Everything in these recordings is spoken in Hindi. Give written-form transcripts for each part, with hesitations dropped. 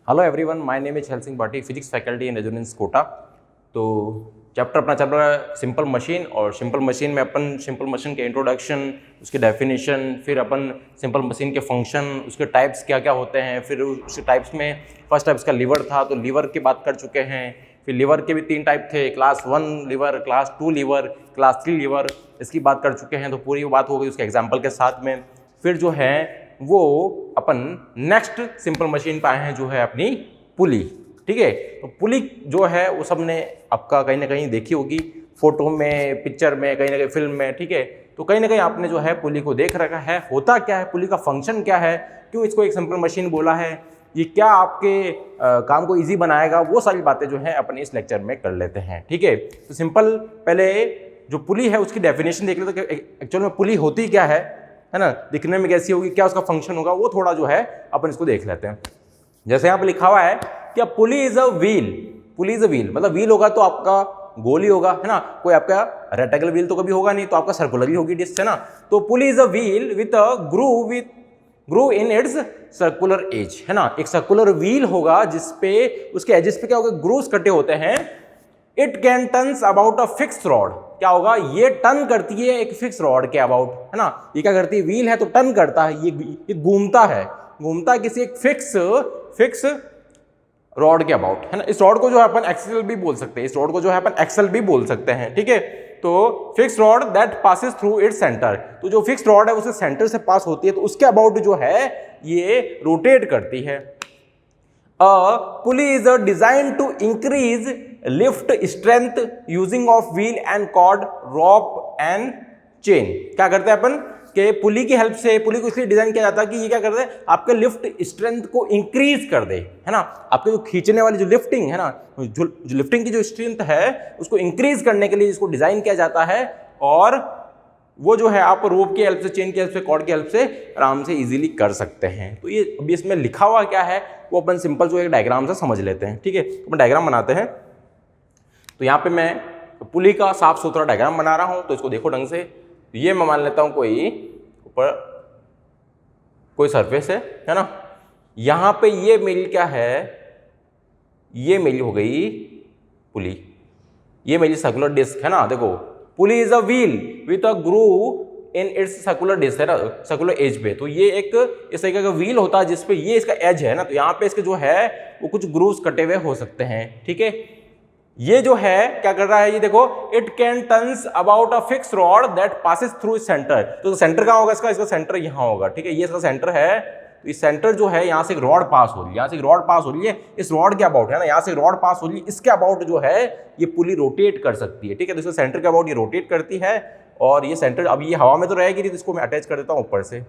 Hello everyone, my name is हेल Singh Bhati, physics faculty in Resonance Kota. तो चैप्टर अपना चल रहा है सिंपल मशीन, और सिंपल मशीन में अपन सिंपल मशीन के इंट्रोडक्शन, उसकी डेफिनेशन, फिर अपन सिंपल मशीन के फंक्शन, उसके टाइप्स क्या क्या होते हैं, फिर उसके टाइप्स में फर्स्ट टाइप इसका लीवर था तो लीवर की बात कर चुके हैं। फिर लीवर के भी 3 टाइप थे, class 1 lever, class 2 lever, class 3 lever, इसकी बात कर चुके हैं। तो पूरी बात हो गई उसके एग्जाम्पल के साथ में। फिर जो है वो अपन नेक्स्ट सिंपल मशीन पे आए हैं, जो है अपनी पुली। ठीक है, तो पुली जो है वो सबने आपका कहीं ना कहीं देखी होगी, फोटो में, पिक्चर में, कहीं ना कहीं फिल्म में। ठीक है, तो कहीं ना कहीं आपने जो है पुली को देख रखा है। होता क्या है, पुली का फंक्शन क्या है, क्यों इसको एक सिंपल मशीन बोला है, ये क्या आपके काम को इजी बनाएगा, वो सारी बातें जो है अपन इस लेक्चर में कर लेते हैं। ठीक है, तो सिंपल पहले जो पुली है उसकी डेफिनेशन देख लेते हैं, एक्चुअल में पुली होती क्या है ना, दिखने में कैसी होगी, क्या उसका फंक्शन होगा, वो थोड़ा जो है अपन इसको देख लेते हैं। जैसे यहाँ पे लिखा हुआ है कि पुली is a wheel. Pulley is a wheel मतलब व्हील होगा तो आपका गोल ही होगा, है ना। कोई आपका रेक्टेंगल व्हील तो कभी होगा नहीं, तो आपका सर्कुलर ही होगी डिस्क, है ना। तो pulley is a wheel with a groove in its circular edge, है ना। एक सर्कुलर व्हील होगा जिसपे उसके एजेस पे क्या होगा, ग्रूव्स कटे होते हैं। It can turns about a fix rod. क्या होगा, ये टर्न करती है एक फिक्स रॉड के अबाउट, है ना। ये क्या करती है, व्हील है तो टर्न करता है, ये घूमता है किसी एक फिक्स रॉड के अबाउट, है ना। इस रॉड को जो है अपन एक्सेल भी बोल सकते हैं, इस रॉड को जो है अपन एक्सेल भी बोल सकते हैं। ठीक है, तो fix rod that passes through its centre, तो जो फिक्स रॉड है उसके सेंटर से पास होती है, तो उसके अबाउट जो है ये रोटेट करती है। A pulley is designed to increase lift strength using of wheel and cord, rope and chain। क्या करते हैं अपन कि पुली की हेल्प से, पुली को इसलिए डिजाइन किया जाता है कि ये क्या करते हैं, आपके लिफ्ट स्ट्रेंथ को इंक्रीज कर दे, है ना। आपके जो खींचने वाली जो लिफ्टिंग है ना, जो लिफ्टिंग की जो स्ट्रेंथ है उसको इंक्रीज करने के लिए इसको डिजाइन किया जाता है। और वो जो है आप रोप की हेल्प से, चेन की हेल्प से, कॉर्ड की हेल्प से आराम से इजीली कर सकते हैं। तो ये अभी इसमें लिखा हुआ क्या है वो अपन सिंपल जो एक डायग्राम से समझ लेते हैं। ठीक है, तो अपन डायग्राम बनाते हैं। तो यहाँ पे मैं पुली का साफ सुथरा डायग्राम बना रहा हूँ, तो इसको देखो ढंग से। ये मैं मान लेता हूँ कोई ऊपर कोई सरफेस है ना। यहाँ पे ये मेरी क्या है, ये मेरी हो गई पुली, ये मेरी सर्कुलर डिस्क है ना। देखो, pulley is a wheel with a groove in its circular disk, है ना, सर्कुलर एज पे। तो ये एक इस तरीके का व्हील होता है जिसपे ये इसका एज है ना, तो यहाँ पे इसके जो है वो कुछ ग्रूव्स कटे हुए हो सकते हैं। ठीक है, ये जो है क्या कर रहा है, ये देखो, it can turns about a fix rod that passes through centre. तो सेंटर कहाँ होगा इसका सेंटर यहाँ होगा। ठीक है, ये इसका सेंटर है। तो इस सेंटर जो है, यहाँ से एक रॉड पास हो रही है, यहाँ से एक रॉड पास हो रही है, इस रॉड के अबाउट, है ना, यहाँ से रॉड पास हो रही है, इसके अबाउट जो है ये पुली रोटेट कर सकती है। ठीक है, तो इसके सेंटर के अबाउट ये रोटेट करती है। और ये सेंटर, अब ये हवा में तो रहेगी नहीं, तो इसको मैं अटैच कर देता हूँ ऊपर से,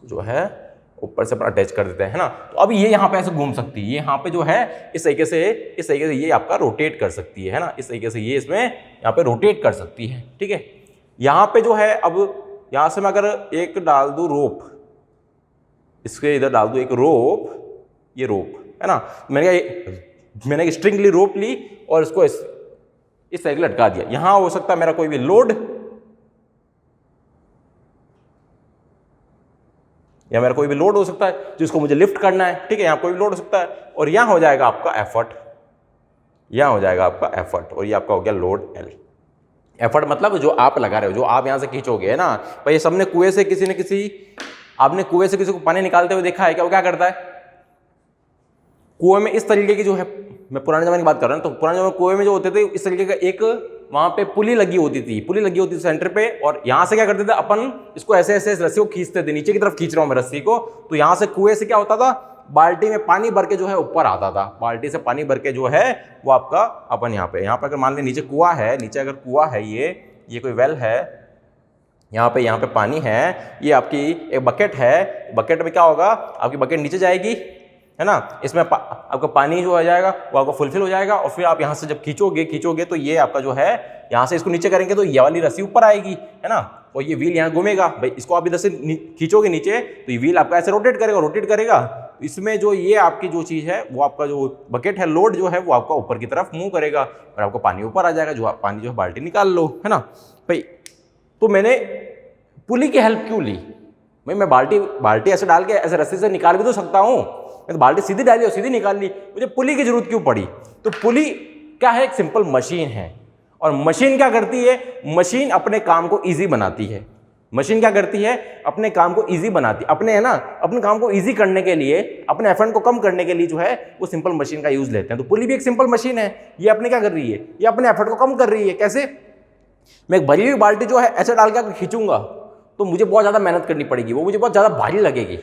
जो है ऊपर से अपन अटैच कर देते हैं, है ना। तो अब ये यहाँ पे ऐसे घूम सकती है, ये यहाँ पे जो है इस तरीके से ये आपका रोटेट कर सकती है ना, इस तरीके से ये इसमें यहाँ पे रोटेट कर सकती है। ठीक है, यहाँ पे जो है, अब यहाँ से मैं अगर एक डाल दूँ रोप, इसके इधर डाल दूँ एक रोप, ये रोप है ना, मैंने एक स्ट्रिंग ली, रोप ली, और इसको इस तरह लटका दिया। यहाँ हो सकता है मेरा कोई भी लोड, या मेरा कोई भी लोड हो सकता है जिसको मुझे लिफ्ट करना है। ठीक है, यहाँ कोई भी लोड हो सकता है, और यहाँ हो जाएगा आपका एफर्ट, यहाँ हो जाएगा आपका एफर्ट, और ये आपका हो गया लोड एल। एफर्ट मतलब जो आप लगा रहे हो, जो आप यहाँ से खींचोगे, है ना। भाई ये सबने कुएं से आपने कुएं से किसी को पानी निकालते हुए देखा है क्या, वो क्या करता है, कुएं में इस तरीके की जो है, मैं पुराने जमाने की बात कर रहा हूँ, तो पुराने जमाने कुएं में जो होते थे इस तरीके का एक वहां पे पुली लगी होती थी सेंटर पे, और यहां से क्या करते थे अपन, इसको ऐसे ऐसे रस्सी को खींचते थे, नीचे की तरफ खींच रहा हूं मैं रस्सी को। तो यहां से कुएं से क्या होता था, बाल्टी में पानी भर के जो है ऊपर आता था, बाल्टी से पानी भर के जो है वो आपका अपन यहाँ पे अगर मान लें नीचे कुआं है, नीचे अगर कुआं है, ये कोई वेल है, यहाँ पे पानी है, ये आपकी एक बकेट है, बकेट में क्या होगा, आपकी बकेट नीचे जाएगी, है ना, इसमें आपका पानी जो आ जाएगा वो आपका फुलफिल हो जाएगा, और फिर आप यहाँ से जब खींचोगे तो ये आपका जो है, यहाँ से इसको नीचे करेंगे तो ये वाली रस्सी ऊपर आएगी, है ना, और ये व्हील यहाँ घूमेगा। भाई इसको आप इधर से खींचोगे नीचे तो ये व्हील आपका ऐसे रोटेट करेगा। इसमें जो ये आपकी जो चीज़ है, वो आपका जो बकेट है, लोड जो है वो आपका ऊपर की तरफ मूव करेगा, और आपको पानी ऊपर आ जाएगा, जो पानी जो है बाल्टी निकाल लो, है ना। भाई तो मैंने पुली की हेल्प क्यों ली, भाई मैं बाल्टी ऐसे डाल के ऐसे रस्सी से निकाल भी तो सकता हूँ, मैं तो बाल्टी सीधी डाली और सीधी निकाल ली, मुझे पुली की जरूरत क्यों पड़ी? तो पुली क्या है? एक सिंपल मशीन है। और मशीन क्या करती है? मशीन अपने काम को ईजी बनाती है। मशीन क्या करती है? अपने काम को ईजी बनाती है। अपने है ना, अपने काम को ईजी करने के लिए, अपने एफर्ट को कम करने के लिए जो है वो सिंपल मशीन का यूज लेते हैं। तो पुली भी एक सिंपल मशीन है। ये अपने क्या कर रही है? ये अपने एफर्ट को कम कर रही है। कैसे? मैं एक भरी हुई बाल्टी जो है ऐसे डाल के खींचूंगा तो मुझे बहुत ज़्यादा मेहनत करनी पड़ेगी, वो मुझे बहुत ज़्यादा भारी लगेगी,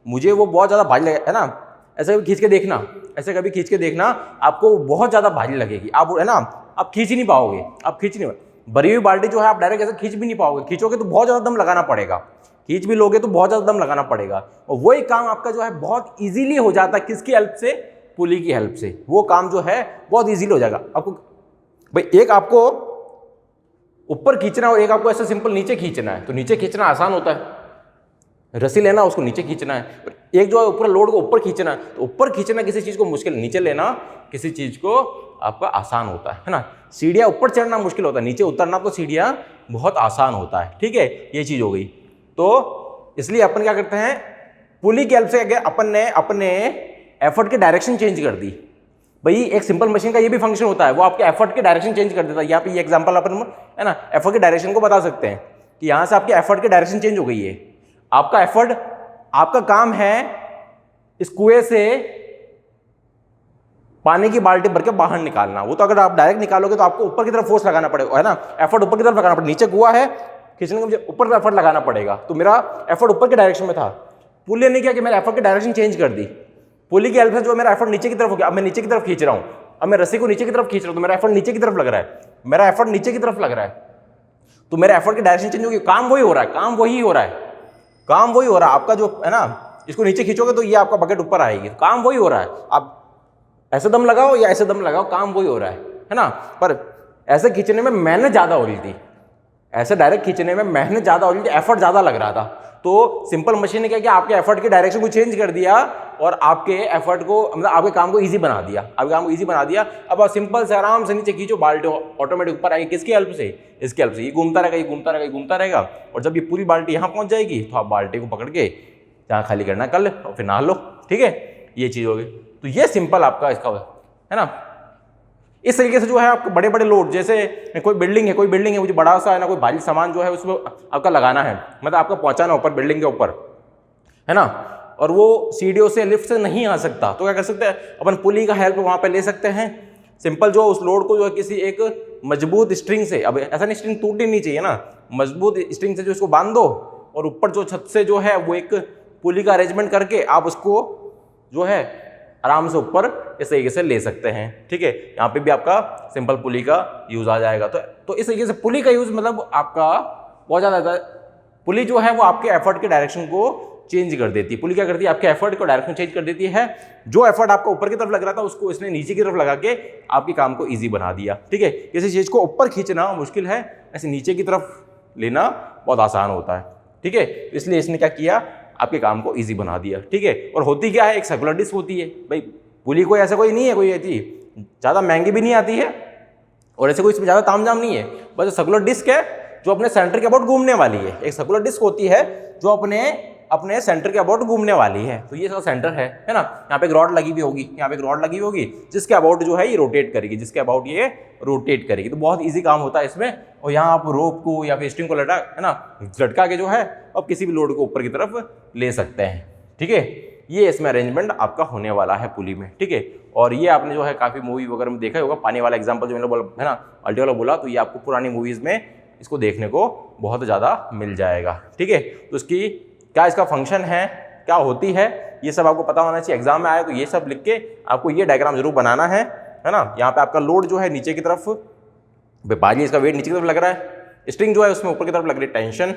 मुझे वो बहुत ज़्यादा भारी लगेगा, है ना। ऐसे कभी खींच के देखना, ऐसे कभी खींच के देखना, आपको बहुत ज़्यादा भारी लगेगी, आप है ना, आप खींच ही नहीं पाओगे, आप खींच नहीं। भरी हुई बाल्टी जो है आप डायरेक्ट ऐसे खींच भी नहीं पाओगे, खींचोगे तो बहुत ज़्यादा दम लगाना पड़ेगा, खींच भी लोगे तो बहुत ज़्यादा दम लगाना पड़ेगा। और वही काम आपका जो है बहुत ईजिली हो जाता है। किसकी हेल्प से? पुली की हेल्प से। वो काम जो है बहुत ईजिली हो जाएगा। आपको भाई एक आपको ऊपर खींचना है और एक आपको ऐसे सिंपल नीचे खींचना है, तो नीचे खींचना आसान होता है, रस्सी लेना उसको नीचे खींचना है। एक जो है ऊपर लोड को ऊपर खींचना है, तो ऊपर खींचना किसी चीज़ को मुश्किल, नीचे लेना किसी चीज़ को आपका आसान होता है ना। सीढ़ियाँ ऊपर चढ़ना मुश्किल होता है, नीचे उतरना तो सीढ़ियाँ बहुत आसान होता है। ठीक है, ये चीज़ हो गई। तो इसलिए अपन क्या करते हैं, पुली की हेल्प से अपन ने अपने एफर्ट की डायरेक्शन चेंज कर दी। भाई एक सिंपल मशीन का ये भी फंक्शन होता है, वो आपके एफर्ट की डायरेक्शन चेंज कर देता है। यहाँ पे ये एग्जांपल अपन है ना एफर्ट की डायरेक्शन को बता सकते हैं कि यहाँ से आपके एफर्ट की डायरेक्शन चेंज हो गई है। आपका एफर्ट, आपका काम है इस कुएं से पानी की बाल्टी भर के बाहर निकालना। वो तो अगर आप डायरेक्ट निकालोगे तो आपको ऊपर की तरफ फोर्स लगाना पड़ेगा, है ना, एफर्ट ऊपर की तरफ लगाना पड़ेगा। नीचे कुआं है, खींचने का मुझे ऊपर एफर्ट लगाना पड़ेगा, तो मेरा एफर्ट ऊपर के डायरेक्शन में था। पुली ने क्या कि मेरा एफर्ट की डायरेक्शन चेंज कर दी। पुली की हेल्प से जो मेरा एफर्ट नीचे की तरफ हो गया, अब मैं नीचे की तरफ खींच रहा हूं, अब मैं रस्सी को नीचे की तरफ खींच रहा हूं, तो मेरा एफर्ट नीचे की तरफ लग रहा है, मेरा एफर्ट नीचे की तरफ लग रहा है, तो मेरा एफर्ट की डायरेक्शन चेंज होगी। काम वही हो रहा है, काम वही हो रहा है, काम वही हो रहा है। आपका जो है ना, इसको नीचे खींचोगे तो ये आपका बकेट ऊपर आएगी, काम वही हो रहा है। आप ऐसे दम लगाओ या ऐसे दम लगाओ, काम वही हो रहा है ना। पर ऐसे खींचने में मेहनत ज्यादा हो रही थी, ऐसे डायरेक्ट खींचने में मेहनत ज्यादा हो रही थी, एफर्ट ज्यादा लग रहा था। तो सिंपल मशीन ने क्या किया, आपके एफर्ट की डायरेक्शन को चेंज कर दिया और आपके एफर्ट को, मतलब आपके काम को इजी बना दिया, आपके काम को इजी बना दिया। अब आप सिंपल से आराम से नीचे खींचो, बाल्टी ऑटोमेटिक ऊपर आएगी। किसकी हेल्प से? इसकी हेल्प से। ये घूमता रहेगा, ये घूमता रहेगा, ये घूमता रहेगा, और जब ये पूरी बाल्टी यहाँ पहुंच जाएगी तो आप बाल्टी को पकड़ के जहाँ खाली करना कर ले और फिर नहा लो। ठीक है, ये चीज़ हो गई। तो ये सिंपल आपका इसका है ना। इस तरीके से जो है आपको बड़े बड़े लोड, जैसे कोई बिल्डिंग है, मुझे बड़ा सा है ना, कोई भारी सामान जो है उसमें आपका लगाना है, मतलब आपका पहुंचाना ऊपर बिल्डिंग के ऊपर, है ना, और वो सीढ़ियों से लिफ्ट से नहीं आ सकता, तो क्या कर सकते हैं अपन, पुली का हेल्प वहां पे ले सकते हैं। सिंपल जो उस लोड को जो है किसी एक मजबूत स्ट्रिंग से, अब ऐसा नहीं स्ट्रिंग टूटनी नहीं चाहिए ना, मजबूत स्ट्रिंग से जो इसको बांध दो और ऊपर जो छत से जो है वो एक पुली का अरेंजमेंट करके आप उसको जो है आराम से ऊपर इस तरीके से ले सकते हैं। ठीक है, यहाँ पे भी आपका सिंपल पुली का यूज आ जाएगा। तो इस तरीके से पुली का यूज मतलब आपका बहुत ज़्यादा, पुली जो है वो आपके एफर्ट के डायरेक्शन को चेंज कर देती है। पुली क्या करती है, आपके एफर्ट को डायरेक्शन चेंज कर देती है। जो एफर्ट आपको ऊपर की तरफ लग रहा था उसको इसने नीचे की तरफ लगा के आपके काम को ईजी बना दिया। ठीक है, किसी चीज़ को ऊपर खींचना मुश्किल है, ऐसे नीचे की तरफ लेना बहुत आसान होता है। ठीक है, इसलिए इसने क्या किया, आपके काम को इजी बना दिया। ठीक है, और होती क्या है, एक सर्कुलर डिस्क होती है। भाई पुली कोई ऐसा कोई नहीं है, कोई ऐसी ज़्यादा महंगी भी नहीं आती है और ऐसे कोई इसमें ज़्यादा तामझाम नहीं है, बस सर्कुलर डिस्क है जो अपने सेंटर के अबाउट घूमने वाली है। एक सर्कुलर डिस्क होती है जो अपने सेंटर के अबाउट घूमने वाली है। तो ये इसका सेंटर है ना। यहाँ पे एक रॉड लगी हुई होगी, यहाँ पे एक रॉड लगी हुई होगी जिसके अबाउट जो है ये रोटेट करेगी, जिसके अबाउट ये रोटेट करेगी। तो बहुत इजी काम होता है इसमें। और यहाँ आप रोप को या फिर स्ट्रिंग को लटका के जो है आप किसी भी लोड को ऊपर की तरफ ले सकते हैं। ठीक है, ये इसमें अरेंजमेंट आपका होने वाला है पुली में। ठीक है, और ये आपने जो है काफ़ी मूवी वगैरह में देखा होगा, पानी वाला एग्जाम्पल जो मैंने बोला है ना, अल्टी वाला बोला, तो ये आपको पुरानी मूवीज़ में इसको देखने को बहुत ज़्यादा मिल जाएगा। ठीक है, तो इसकी क्या इसका फंक्शन है, क्या होती है, ये सब आपको पता होना चाहिए। एग्जाम में आए तो ये सब लिख के आपको ये डायग्राम जरूर बनाना है ना। यहाँ पे आपका लोड जो है नीचे की तरफ, बाजी इसका वेट नीचे की तरफ लग रहा है, स्ट्रिंग जो है उसमें ऊपर की तरफ लग रही है टेंशन।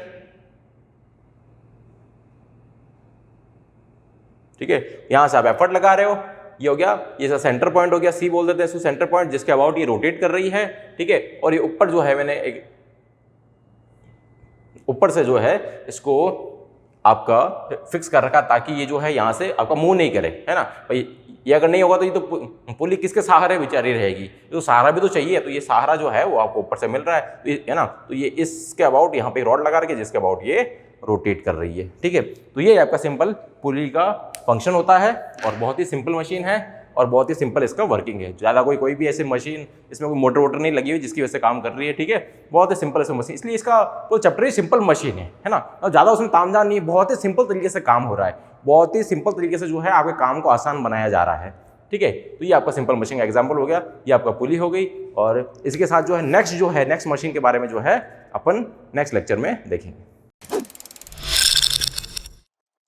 ठीक है, यहां से आप एफर्ट लगा रहे हो, ये हो गया, ये सेंटर पॉइंट हो गया, सी बोल देते हैं इसको सेंटर पॉइंट, जिसके अबाउट ये रोटेट कर रही है। ठीक है, और ये ऊपर जो है मैंने एक ऊपर से जो है इसको आपका फिक्स कर रखा ताकि ये जो है यहाँ से आपका मूव नहीं करे, है ना। भाई ये अगर नहीं होगा तो ये तो पुली किसके सहारे बेचारी रहेगी, तो सहारा भी तो चाहिए। तो ये सहारा जो है वो आपको ऊपर से मिल रहा है, है ना। तो ये इसके अबाउट यहाँ पे रॉड लगा रखी है जिसके अबाउट ये रोटेट कर रही है। ठीक है, तो ये आपका सिंपल पुली का फंक्शन होता है और बहुत ही सिंपल मशीन है और बहुत ही सिंपल इसका वर्किंग है। ज़्यादा कोई भी ऐसी मशीन, इसमें कोई मोटर वोटर नहीं लगी हुई जिसकी वजह से काम कर रही है। ठीक है, बहुत ही सिंपल ऐसी मशीन, इसलिए इसका तो चैप्टर ही सिंपल मशीन है ना। और ज़्यादा उसमें तामझाम नहीं है, बहुत ही सिंपल तरीके से काम हो रहा है, बहुत ही सिंपल तरीके से जो है आपके काम को आसान बनाया जा रहा है। ठीक है, तो ये आपका सिंपल मशीन का एग्जाम्पल हो गया, ये आपका पुली हो गई। और इसके साथ जो है नेक्स्ट मशीन के बारे में जो है अपन नेक्स्ट लेक्चर में देखेंगे।